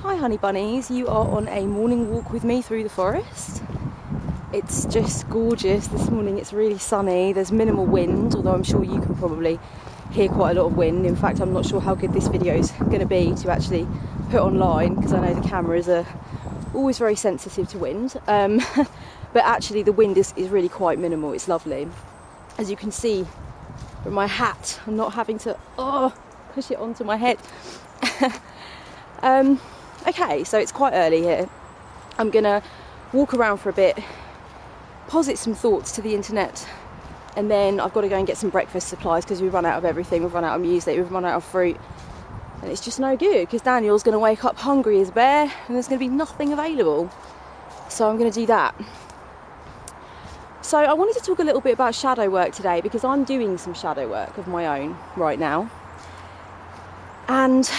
Hi honey bunnies, you are on a morning walk with me through the forest. It's just gorgeous this morning. It's really sunny, there's minimal wind, although I'm sure you can probably hear quite a lot of wind. In fact, I'm not sure how good this video is going to be to actually put online, because I know the cameras are always very sensitive to wind, but actually the wind is really quite minimal. It's lovely. As you can see from my hat, I'm not having to push it onto my head. Okay, so it's quite early here. I'm gonna walk around for a bit, posit some thoughts to the internet, and then I've got to go and get some breakfast supplies because we've run out of everything. We've run out of music, we've run out of fruit, and it's just no good because Daniel's going to wake up hungry as a bear and there's going to be nothing available. So I'm going to do that. So I wanted to talk a little bit about shadow work today because I'm doing some shadow work of my own right now, and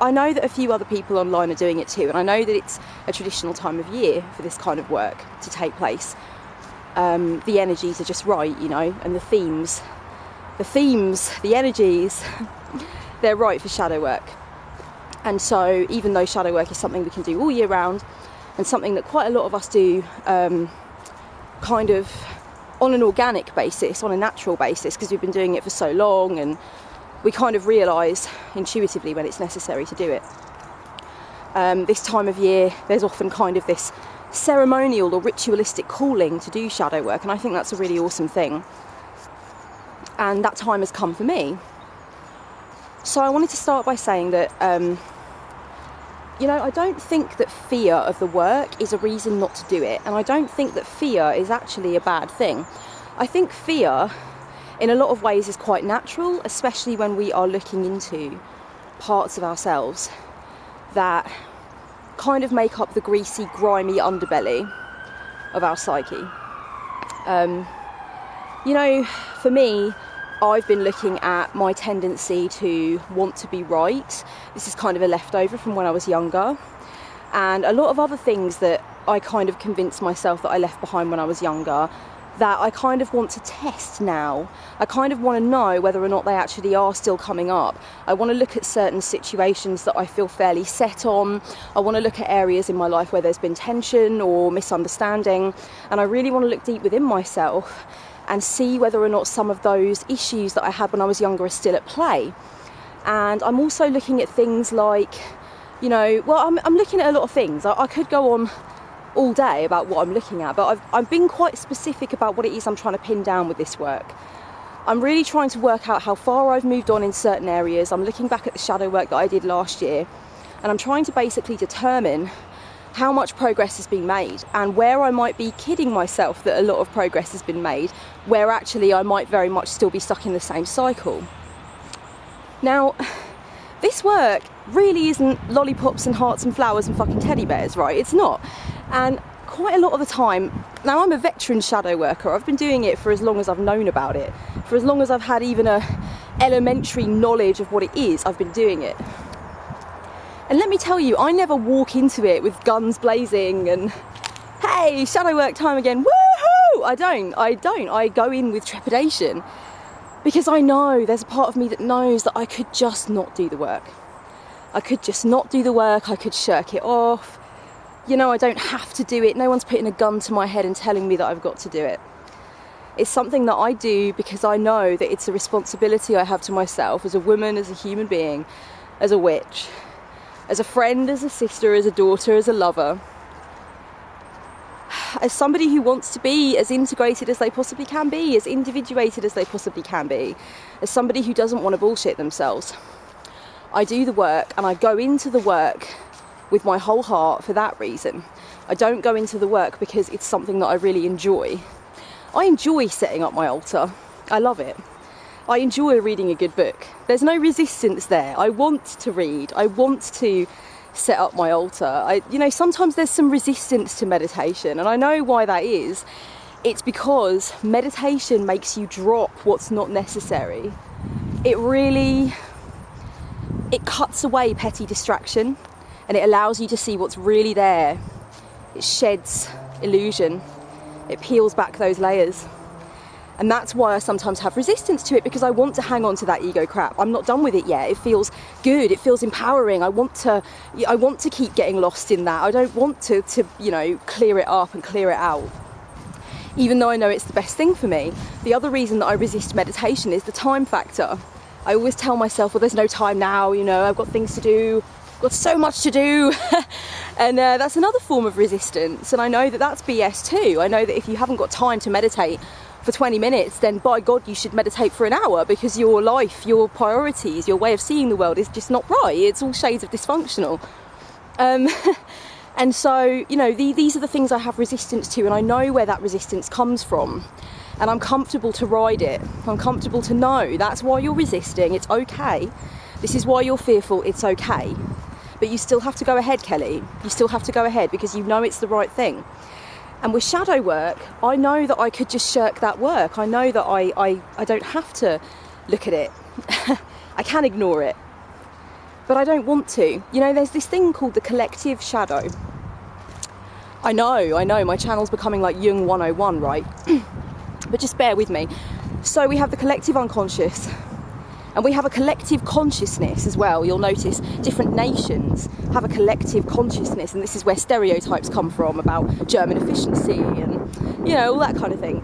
I know that a few other people online are doing it too, and I know that it's a traditional time of year for this kind of work to take place. The energies are just right, you know, and the themes, the energies, they're right for shadow work. And so even though shadow work is something we can do all year round, and something that quite a lot of us do kind of on an organic basis, on a natural basis, because we've been doing it for so long, and we kind of realise intuitively when it's necessary to do it. This time of year, there's often kind of this ceremonial or ritualistic calling to do shadow work, and I think that's a really awesome thing. And that time has come for me. So I wanted to start by saying that, you know, I don't think that fear of the work is a reason not to do it, and I don't think that fear is actually a bad thing. I think fear, in a lot of ways, is quite natural, especially when we are looking into parts of ourselves that kind of make up the greasy, grimy underbelly of our psyche. You know, for me, I've been looking at my tendency to want to be right. This is kind of a leftover from when I was younger, and a lot of other things that I kind of convinced myself that I left behind when I was younger, that I kind of want to test now. I kind of want to know whether or not they actually are still coming up. I want to look at certain situations that I feel fairly set on. I want to look at areas in my life where there's been tension or misunderstanding, and I really want to look deep within myself and see whether or not some of those issues that I had when I was younger are still at play. And I'm also looking at things like, you know, well, I'm looking at a lot of things. I could go on all day about what I'm looking at, but I've been quite specific about what it is I'm trying to pin down with this work. I'm really trying to work out how far I've moved on in certain areas. I'm looking back at the shadow work that I did last year, and I'm trying to basically determine how much progress has been made, and where I might be kidding myself that a lot of progress has been made, where actually I might very much still be stuck in the same cycle. Now, this work really isn't lollipops and hearts and flowers and fucking teddy bears, right? It's not. And quite a lot of the time, now I'm a veteran shadow worker. I've been doing it for as long as I've known about it. For as long as I've had even a elementary knowledge of what it is, I've been doing it. And let me tell you, I never walk into it with guns blazing and, hey, shadow work time again, woohoo! I don't. I go in with trepidation, because I know there's a part of me that knows that I could just not do the work. I could just not do the work, I could shirk it off. You know, I don't have to do it. No one's putting a gun to my head and telling me that I've got to do it. It's something that I do because I know that it's a responsibility I have to myself as a woman, as a human being, as a witch, as a friend, as a sister, as a daughter, as a lover, as somebody who wants to be as integrated as they possibly can be, as individuated as they possibly can be, as somebody who doesn't want to bullshit themselves. I do the work, and I go into the work with my whole heart for that reason. I don't go into the work because it's something that I really enjoy. I enjoy setting up my altar. I love it. I enjoy reading a good book. There's no resistance there. I want to read. I want to set up my altar. You know, sometimes there's some resistance to meditation, and I know why that is. It's because meditation makes you drop what's not necessary. It cuts away petty distraction, and it allows you to see what's really there. It sheds illusion. It peels back those layers. And that's why I sometimes have resistance to it, because I want to hang on to that ego crap. I'm not done with it yet. It feels good. It feels empowering. I want to keep getting lost in that. I don't want to clear it up and clear it out, even though I know it's the best thing for me. The other reason that I resist meditation is the time factor. I always tell myself, well, there's no time now, I've got things to do, I've got so much to do. And that's another form of resistance. And I know that that's BS too. I know that if you haven't got time to meditate for 20 minutes, then by God, you should meditate for an hour, because your life, your priorities, your way of seeing the world is just not right. It's all shades of dysfunctional. And so, these are the things I have resistance to, and I know where that resistance comes from. And I'm comfortable to ride it. I'm comfortable to know that's why you're resisting. It's okay. This is why you're fearful. It's okay. But you still have to go ahead, Kelly. You still have to go ahead, because you know it's the right thing. And with shadow work, I know that I could just shirk that work. I know that I don't have to look at it. I can ignore it. But I don't want to. There's this thing called the collective shadow. I know, my channel's becoming like Jung 101, right? But just bear with me. So we have the collective unconscious, and we have a collective consciousness as well. You'll notice different nations have a collective consciousness, and this is where stereotypes come from about German efficiency and, all that kind of thing.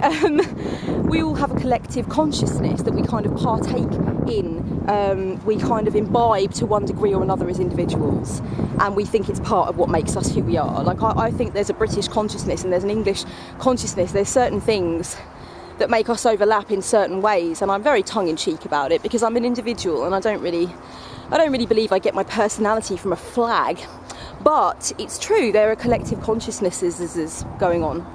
We all have a collective consciousness that we kind of partake in. We kind of imbibe to one degree or another as individuals, and we think it's part of what makes us who we are. Like, I think there's a British consciousness and there's an English consciousness. There's certain things that make us overlap in certain ways, and I'm very tongue-in-cheek about it, because I'm an individual and I don't really believe I get my personality from a flag. But it's true, there are collective consciousnesses going on,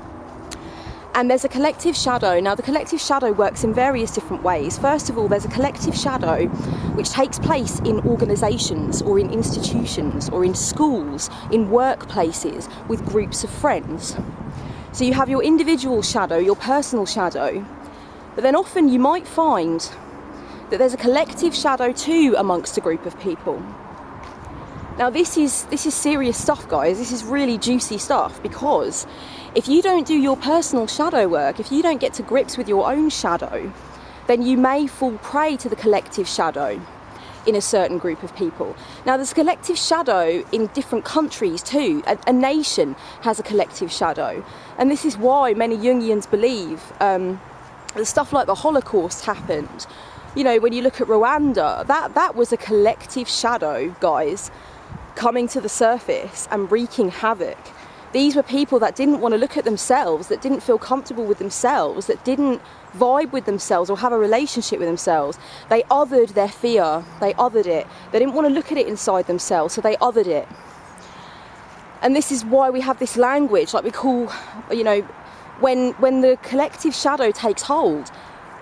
and there's a collective shadow. Now, the collective shadow works in various different ways. First of all, there's a collective shadow which takes place in organisations or in institutions or in schools, in workplaces, with groups of friends. So you have your individual shadow, your personal shadow, but then often you might find that there's a collective shadow too amongst a group of people. Now this is serious stuff, guys. This is really juicy stuff, because if you don't do your personal shadow work, if you don't get to grips with your own shadow, then you may fall prey to the collective shadow in a certain group of people. Now, there's a collective shadow in different countries too. A nation has a collective shadow, and this is why many Jungians believe that stuff like the Holocaust happened. When you look at Rwanda, that was a collective shadow, guys, coming to the surface and wreaking havoc. These were people that didn't want to look at themselves, that didn't feel comfortable with themselves, that didn't vibe with themselves or have a relationship with themselves. They othered their fear. They othered it. They didn't want to look at it inside themselves, so they othered it. And this is why we have this language, like we call, when the collective shadow takes hold,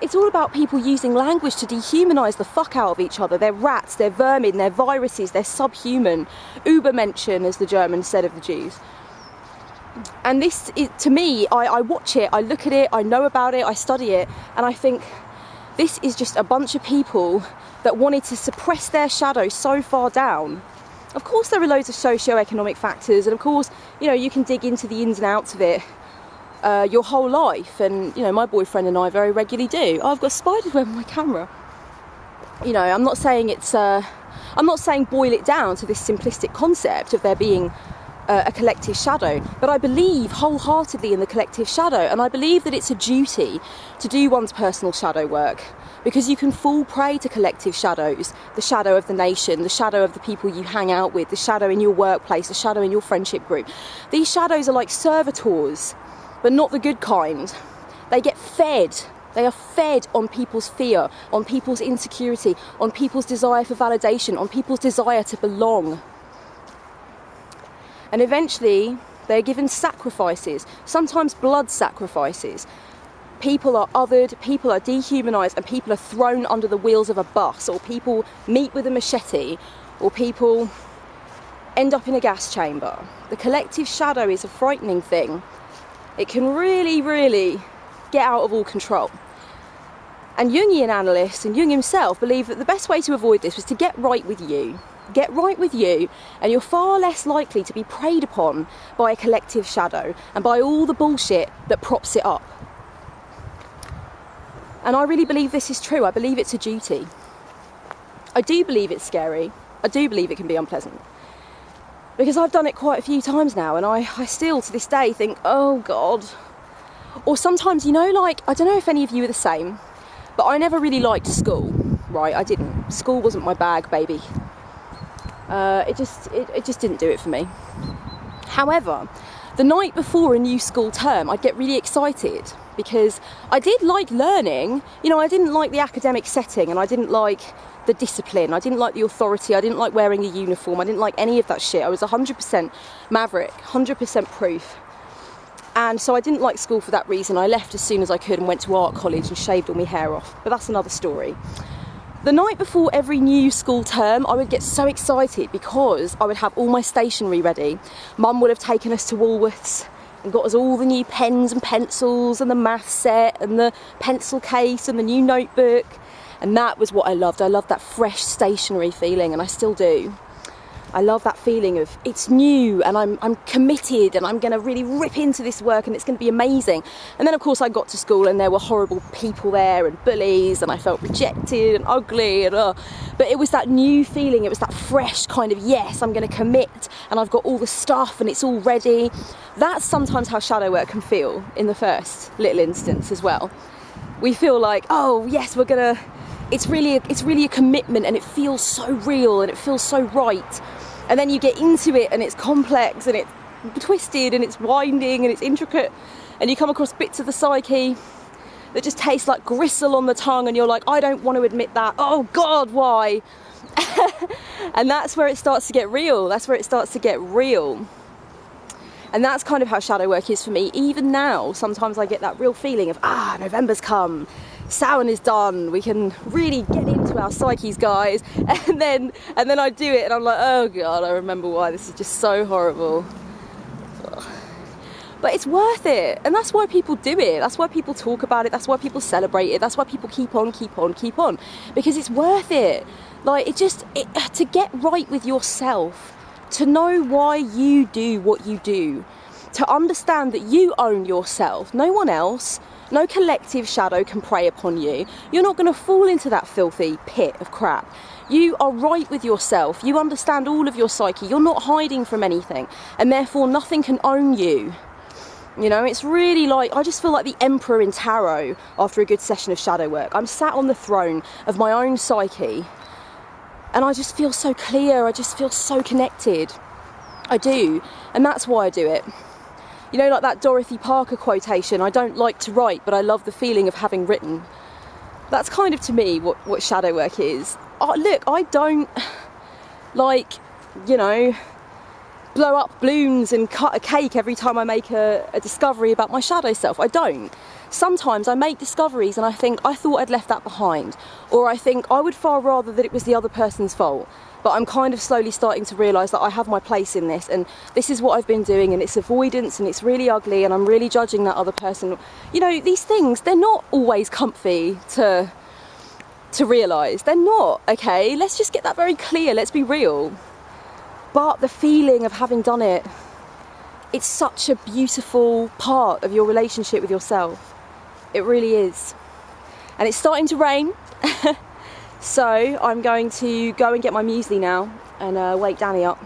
it's all about people using language to dehumanise the fuck out of each other. They're rats, they're vermin, they're viruses, they're subhuman. Übermenschen, as the Germans said of the Jews. And this is, to me, I watch it, I look at it, I know about it, I study it, and I think this is just a bunch of people that wanted to suppress their shadow so far down. Of course there are loads of socio-economic factors, and of course, you can dig into the ins and outs of it your whole life, and my boyfriend and I very regularly do. Oh, I've got a spider web on my camera. I'm not saying I'm not saying boil it down to this simplistic concept of there being a collective shadow, but I believe wholeheartedly in the collective shadow, and I believe that it's a duty to do one's personal shadow work, because you can fall prey to collective shadows. The shadow of the nation, the shadow of the people you hang out with, the shadow in your workplace, the shadow in your friendship group. These shadows are like servitors, but not the good kind. They get fed. They are fed on people's fear, on people's insecurity, on people's desire for validation, on people's desire to belong. And eventually, they're given sacrifices, sometimes blood sacrifices. People are othered, people are dehumanised, and people are thrown under the wheels of a bus, or people meet with a machete, or people end up in a gas chamber. The collective shadow is a frightening thing. It can really, really get out of all control. And Jungian analysts and Jung himself believe that the best way to avoid this was to get right with you. Get right with you, and you're far less likely to be preyed upon by a collective shadow and by all the bullshit that props it up. And I really believe this is true. I believe it's a duty. I do believe it's scary. I do believe it can be unpleasant. Because I've done it quite a few times now, and I still to this day think, oh God. Or sometimes, you know, like, I don't know if any of you are the same, but I never really liked school, right? I didn't. School wasn't my bag, baby. It just didn't do it for me. However, the night before a new school term, I'd get really excited because I did like learning. You know, I didn't like the academic setting, and I didn't like the discipline. I didn't like the authority. I didn't like wearing a uniform. I didn't like any of that shit. I was 100% maverick, 100% proof. And so I didn't like school for that reason. I left as soon as I could and went to art college and shaved all my hair off. But that's another story. The night before every new school term, I would get so excited because I would have all my stationery ready. Mum would have taken us to Woolworths and got us all the new pens and pencils and the math set and the pencil case and the new notebook. And that was what I loved. I loved that fresh stationery feeling, and I still do. I love that feeling of it's new and I'm committed and I'm going to really rip into this work and it's going to be amazing. And then of course I got to school and there were horrible people there and bullies, and I felt rejected and ugly and but it was that new feeling. It was that fresh kind of, yes, I'm going to commit and I've got all the stuff and it's all ready. That's sometimes how shadow work can feel in the first little instance as well. We feel like, oh yes, we're going to, it's really a commitment, and it feels so real and it feels so right. And then you get into it and it's complex and it's twisted and it's winding and it's intricate, and you come across bits of the psyche that just taste like gristle on the tongue, and you're like, I don't want to admit that. Oh God, why? And that's where it starts to get real. That's where it starts to get real. And that's kind of how shadow work is for me. Even now, sometimes I get that real feeling of, November's come. Samhain is done, we can really get into our psyches, guys. And then I do it and I'm like, oh God, I remember why this is just so horrible. But it's worth it, and that's why people do it. That's why people talk about it. That's why people celebrate it. That's why people keep on, because it's worth it. Like, to get right with yourself, to know why you do what you do, to understand that you own yourself, no one else. No collective shadow can prey upon you. You're not going to fall into that filthy pit of crap. You are right with yourself. You understand all of your psyche. You're not hiding from anything, and therefore nothing can own you. You know, it's really like, I just feel like the emperor in tarot after a good session of shadow work. I'm sat on the throne of my own psyche, and I just feel so clear. I just feel so connected. I do, and that's why I do it. You know, like that Dorothy Parker quotation, I don't like to write, but I love the feeling of having written. That's kind of, to me, what shadow work is. Oh, look, I don't, like, you know, blow up balloons and cut a cake every time I make a discovery about my shadow self. I don't. Sometimes I make discoveries and I think, I thought I'd left that behind. Or I think, I would far rather that it was the other person's fault. But I'm kind of slowly starting to realise that I have my place in this, and this is what I've been doing, and it's avoidance, and it's really ugly, and I'm really judging that other person. You know, these things, they're not always comfy to realise. They're not, okay? Let's just get that very clear, let's be real. But the feeling of having done it, it's such a beautiful part of your relationship with yourself. It really is. And it's starting to rain. So I'm going to go and get my muesli now and wake Danny up.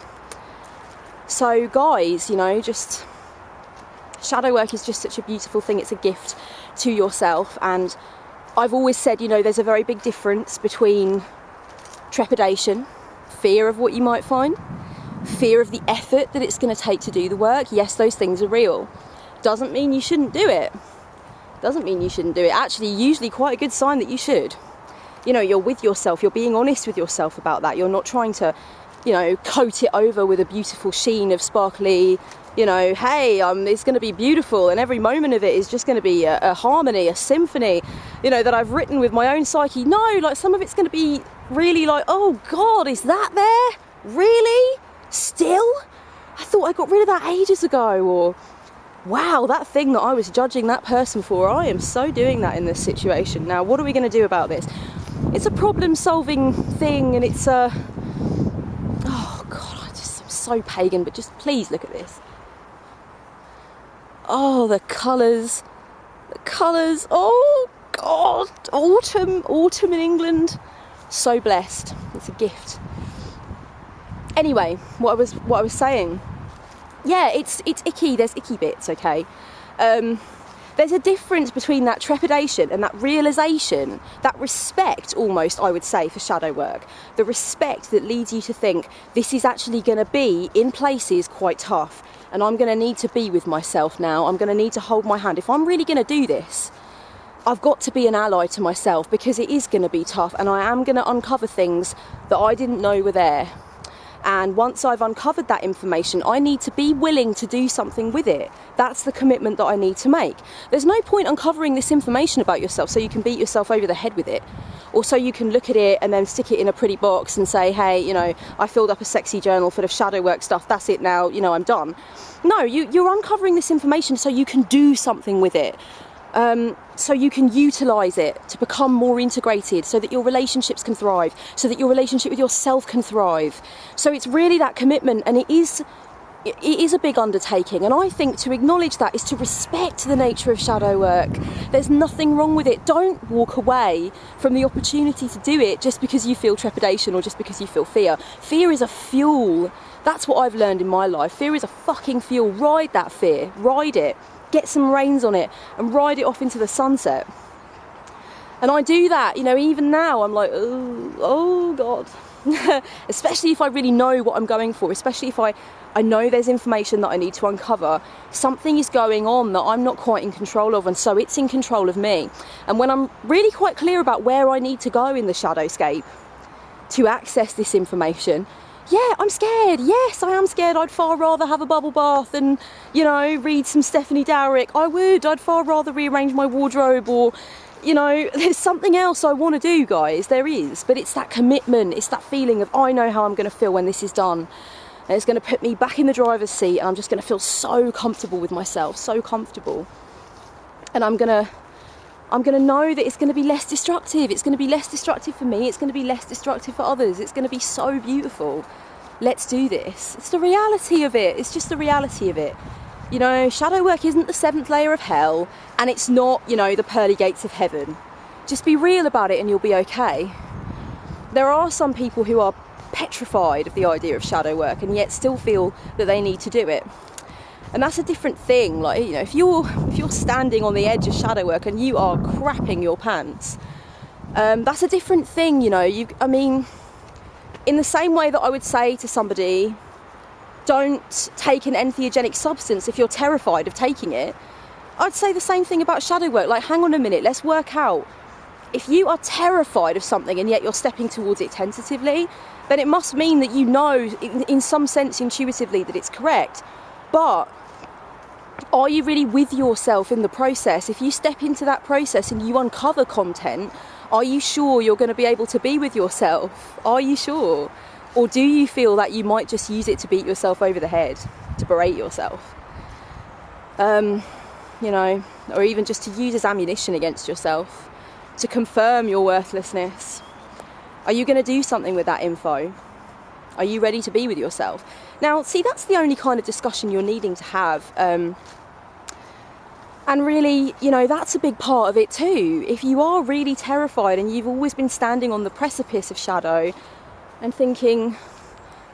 So guys, you know, just shadow work is just such a beautiful thing. It's a gift to yourself, and I've always said, you know, there's a very big difference between trepidation, fear of what you might find, fear of the effort that it's going to take to do the work. Yes, those things are real. Doesn't mean you shouldn't do it. Doesn't mean you shouldn't do it. Actually, usually quite a good sign that you should. You know, you're with yourself, you're being honest with yourself about that. You're not trying to, you know, coat it over with a beautiful sheen of sparkly, you know, hey, it's going to be beautiful and every moment of it is just going to be a harmony, a symphony, you know, that I've written with my own psyche. No, like some of it's going to be really like, oh God, is that there? Really? Still? I thought I got rid of that ages ago. Or, wow, that thing that I was judging that person for, I am so doing that in this situation. Now, what are we going to do about this? It's a problem-solving thing, and it's a... Oh, God, I'm so pagan, but just please look at this. Oh, the colours. The colours. Oh, God, autumn in England, so blessed. It's a gift. Anyway, what I was saying, yeah, it's icky. There's icky bits, okay. There's a difference between that trepidation and that realisation, that respect almost, I would say, for shadow work. The respect that leads you to think this is actually going to be, in places, quite tough. And I'm going to need to be with myself now. I'm going to need to hold my hand. If I'm really going to do this, I've got to be an ally to myself, because it is going to be tough. And I am going to uncover things that I didn't know were there. And once I've uncovered that information, I need to be willing to do something with it. That's the commitment that I need to make. There's no point uncovering this information about yourself so you can beat yourself over the head with it, or so you can look at it and then stick it in a pretty box and say, hey, you know, I filled up a sexy journal full of shadow work stuff, that's it now, you know, I'm done. No, you're uncovering this information so you can do something with it. So you can utilise it to become more integrated, so that your relationships can thrive, so that your relationship with yourself can thrive. So it's really that commitment, and it is a big undertaking. And I think to acknowledge that is to respect the nature of shadow work. There's nothing wrong with it. Don't walk away from the opportunity to do it just because you feel trepidation or just because you feel fear. Fear is a fuel. That's what I've learned in my life. Fear is a fucking fuel. Ride that fear. Ride it. Get some reins on it and ride it off into the sunset. And I do that, you know, even now I'm like, oh God. Especially if I really know what I'm going for, especially if I know there's information that I need to uncover. Something is going on that I'm not quite in control of, and so it's in control of me. And when I'm really quite clear about where I need to go in the shadowscape to access this information, yeah, I'm scared. Yes, I am scared. I'd far rather have a bubble bath and, you know, read some Stephanie Dowrick. I'd far rather rearrange my wardrobe, or, you know, there's something else I want to do, guys. There is. But it's that commitment. It's that feeling of, I know how I'm going to feel when this is done. And it's going to put me back in the driver's seat, and I'm just going to feel so comfortable with myself, so comfortable. And I'm going to know that it's going to be less destructive. It's going to be less destructive for me. It's going to be less destructive for others. It's going to be so beautiful. Let's do this. It's the reality of it. It's just the reality of it. You know, shadow work isn't the 7th layer of hell, and it's not, you know, the pearly gates of heaven. Just be real about it and you'll be okay. There are some people who are petrified of the idea of shadow work and yet still feel that they need to do it. And that's a different thing. Like, you know, if you're standing on the edge of shadow work and you are crapping your pants, that's a different thing, you know. I mean, in the same way that I would say to somebody, don't take an entheogenic substance if you're terrified of taking it, I'd say the same thing about shadow work. Like, hang on a minute, let's work out. If you are terrified of something and yet you're stepping towards it tentatively, then it must mean that you know, in some sense, intuitively, that it's correct. But are you really with yourself in the process? If you step into that process and you uncover content, are you sure you're going to be able to be with yourself? Are you sure? Or do you feel that you might just use it to beat yourself over the head, to berate yourself? You know, or even just to use as ammunition against yourself, to confirm your worthlessness. Are you going to do something with that info? Are you ready to be with yourself? Now, see, that's the only kind of discussion you're needing to have. And really, you know, that's a big part of it too. If you are really terrified and you've always been standing on the precipice of shadow and thinking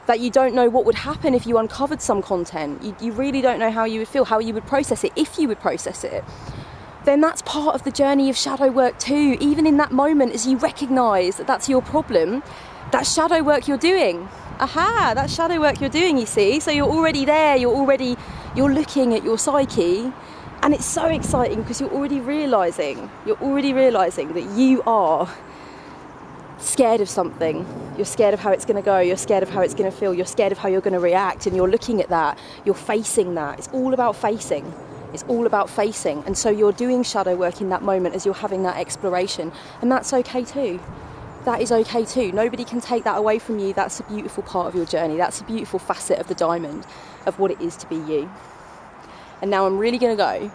that you don't know what would happen if you uncovered some content, you really don't know how you would feel, how you would process it, if you would process it, then that's part of the journey of shadow work too. Even in that moment, as you recognise that that's your problem, that's shadow work you're doing. Aha, that's shadow work you're doing, you see. So you're already there, you're looking at your psyche, and it's so exciting because you're already realising that you are scared of something. You're scared of how it's going to go, you're scared of how it's going to feel, you're scared of how you're going to react, and you're looking at that, you're facing that. It's all about facing. It's all about facing. And so you're doing shadow work in that moment as you're having that exploration, and that's okay too. That is okay too. Nobody can take that away from you. That's a beautiful part of your journey. That's a beautiful facet of the diamond of what it is to be you. And now I'm really going to go.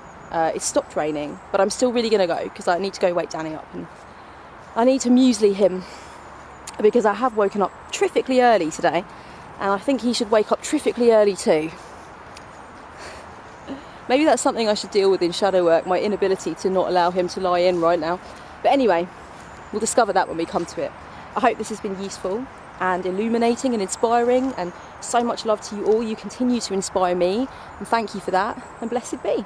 It's stopped raining, but I'm still really going to go because I need to go wake Danny up, and I need to muesli him because I have woken up terrifically early today, and I think he should wake up terrifically early too. Maybe that's something I should deal with in shadow work, my inability to not allow him to lie in right now. But anyway, we'll discover that when we come to it. I hope this has been useful and illuminating and inspiring, and so much love to you all. You continue to inspire me, and thank you for that, and blessed be.